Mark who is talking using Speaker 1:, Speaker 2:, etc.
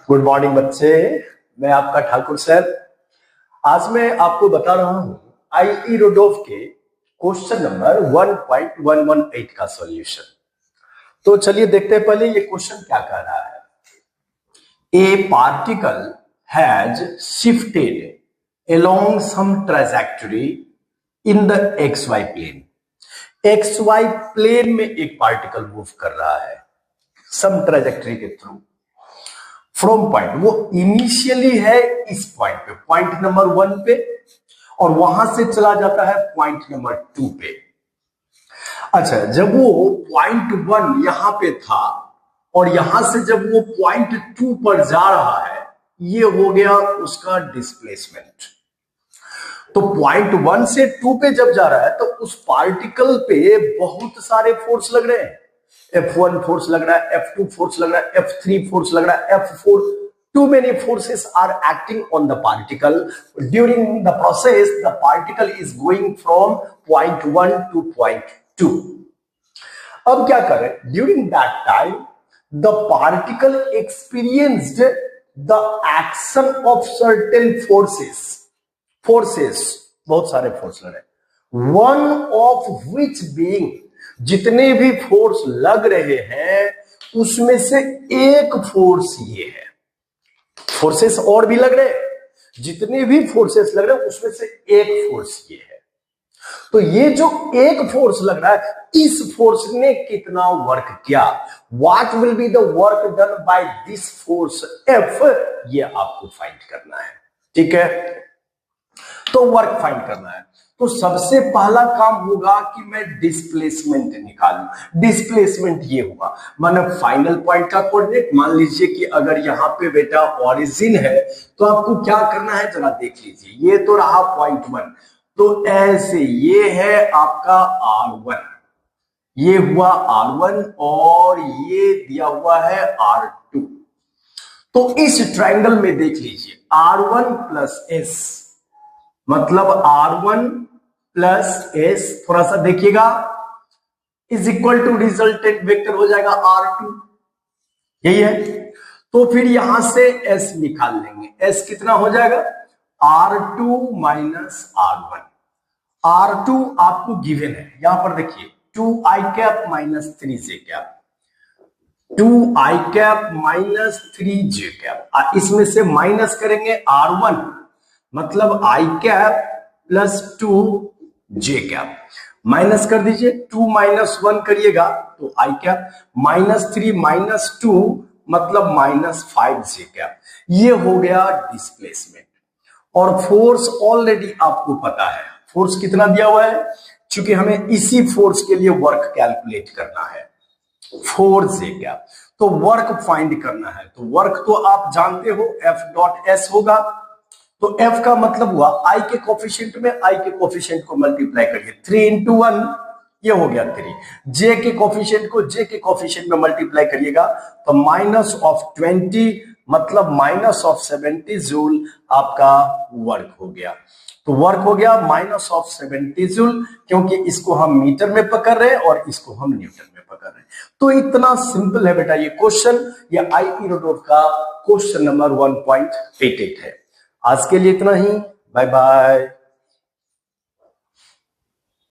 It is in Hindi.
Speaker 1: गुड मॉर्निंग बच्चे, मैं आपका ठाकुर सर। आज मैं आपको बता रहा हूं आई रोडोफ के क्वेश्चन नंबर 1.118 का सॉल्यूशन। तो चलिए देखते हैं पहले ये क्वेश्चन क्या कह रहा है। A particle has shifted along some trajectory in the XY plane. XY plane में एक पार्टिकल मूव कर रहा है सम ट्रैजेक्टरी के थ्रू फ्रॉम पॉइंट, वो इनिशियली है इस पॉइंट पे, पॉइंट नंबर 1 पे, और वहां से चला जाता है पॉइंट नंबर 2 पे। अच्छा, जब वो पॉइंट 1 यहां पे था और यहां से जब वो पॉइंट 2 पर जा रहा है, ये हो गया उसका डिस्प्लेसमेंट। तो पॉइंट 1 से 2 पे जब जा रहा है तो उस पार्टिकल पे बहुत सारे फोर्स लग रहे हैं। F1 फोर्स लग रहा है, F2 फोर्स लग रहा है, F3 फोर्स लग रहा है, F4। Too many forces are acting on the particle. During the process, the particle is going from point 1 to point 2. अब क्या करें? During that time, the particle experienced the action of certain forces. Forces, बहुत सारे फोर्स लग रहे हैं। One of which being, जितने भी फोर्स लग रहे हैं उसमें से एक फोर्स ये है। फोर्सेस और भी लग रहे हैं, जितने भी फोर्सेस लग रहे हैं उसमें से एक फोर्स ये है। तो ये जो एक फोर्स लग रहा है, इस फोर्स ने कितना वर्क किया, what will be the work done by this force F, ये आपको फाइंड करना है। ठीक है, तो वर्क फाइंड करना है। तो सबसे पहला काम होगा कि मैं डिस्प्लेसमेंट निकालूं। डिस्प्लेसमेंट ये हुआ, माने फाइनल पॉइंट का कोऑर्डिनेट। मान लीजिए कि अगर यहां पे बेटा ओरिजिन है तो आपको क्या करना है जरा देख लीजिए। ये तो रहा पॉइंट 1, तो ऐसे ये है आपका R1, ये हुआ R1 और ये दिया हुआ है R2। तो इस ट्रायंगल में देख लीजिए R1 प्लस S, मतलब R1 प्लस S, थोड़ा सा देखिएगा, is equal to resultant vector हो जाएगा R2, यही है। तो फिर यहां से S निकाल लेंगे। S कितना हो जाएगा? R2 minus R1। R2 आपको गिवन है, यहां पर देखिए 2i cap minus 3j cap, 2i cap minus 3j cap. इसमें से माइनस करेंगे R1, मतलब i cap plus 2j cap, minus कर दीजिए। 2 माइनस 1 करिएगा तो i कैप, माइनस 3 माइनस 2 मतलब माइनस 5j कैप। ये हो गया डिस्प्लेसमेंट। और फोर्स ऑलरेडी आपको पता है, फोर्स कितना दिया हुआ है, क्योंकि हमें इसी फोर्स के लिए वर्क कैलकुलेट करना है, 4j कैप। तो वर्क फाइंड करना है, तो वर्क तो आप जानते हो F डॉट S होगा। तो F का मतलब हुआ I के कोफिशिएंट में I के कोफिशिएंट को मल्टीप्लाई करिए, 3 इंटू 1, ये हो गया 3। J के कोफिशिएंट को J के कोफिशिएंट में मल्टीप्लाई करिएगा तो माइनस ऑफ 20 मतलब माइनस ऑफ 70 जूल आपका वर्क हो गया। तो वर्क हो गया माइनस ऑफ 70 जूल, क्योंकि इसको हम मीटर में पकड़ रहे हैं और इसको हम न्यूटन में पकड़ रहे हैं। तो इतना सिंपल है बेटा ये क्वेश्चन, ये आई रोडोफ का क्वेश्चन नंबर 1.88 है। आज के लिए इतना ही, बाय बाय।